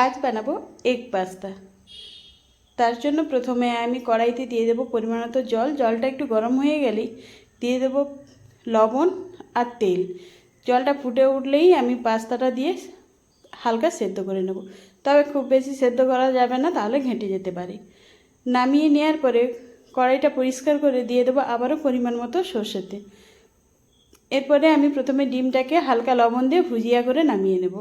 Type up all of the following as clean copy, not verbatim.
আজ বানাবো egg pasta. তার জন্য প্রথমে আমি কড়াইতে দিয়ে দেবো পরিমাণ মতো জল। জলটা একটু গরম হয়ে গেলেই দিয়ে দেবো লবণ আর তেল। জলটা ফুটে উঠলেই আমি পাস্তাটা দিয়ে হালকা সেদ্ধ করে নেব, তবে খুব বেশি সেদ্ধ করা যাবে না, তাহলে ঘেঁটে যেতে পারে। নামিয়ে নেওয়ার পরে কড়াইটা পরিষ্কার করে দিয়ে দেবো আবারও পরিমাণ মতো সর্ষের তেল। এরপরে আমি প্রথমে ডিমটাকে হালকা লবণ দিয়ে ভুজিয়া করে নামিয়ে নেব।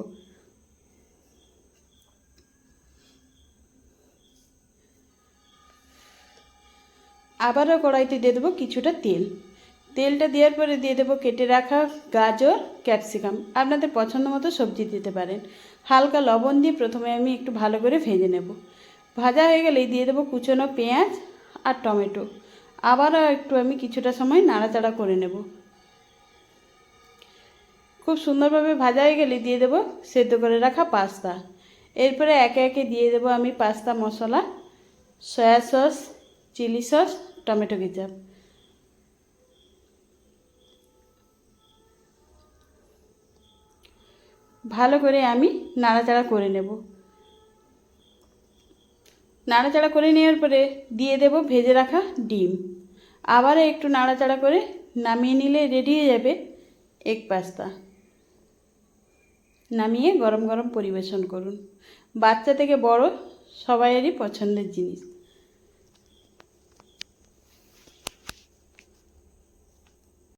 আবারও কড়াইতে দিয়ে দেবো কিছুটা তেল। তেলটা দেওয়ার পরে দিয়ে দেবো কেটে রাখা গাজর, ক্যাপসিকাম, আপনাদের পছন্দ মতো সবজি দিতে পারেন। হালকা লবণ দিয়ে প্রথমে আমি একটু ভালো করে ভেজে নেব। ভাজা হয়ে গেলেই দিয়ে দেবো কুচনো পেঁয়াজ আর টমেটো। আবারও একটু আমি কিছুটা সময় নাড়াচাড়া করে নেব। খুব সুন্দরভাবে ভাজা হয়ে গেলে দিয়ে দেবো সেদ্ধ করে রাখা পাস্তা। এরপরে একে একে দিয়ে দেবো আমি পাস্তা মশলা, soya sauce, chilli sauce, tomato ketchup. ভালো করে আমি নাড়াচাড়া করে নেব। নাড়াচাড়া করে নেওয়ার পরে দিয়ে দেব ভেজে রাখা ডিম। আবারও একটু নাড়াচাড়া করে নামিয়ে নিলে রেডি হয়ে যাবে এগ পাস্তা। নামিয়ে গরম গরম পরিবেশন করুন। বাচ্চা থেকে বড় সবাইয়েরই পছন্দের জিনিস।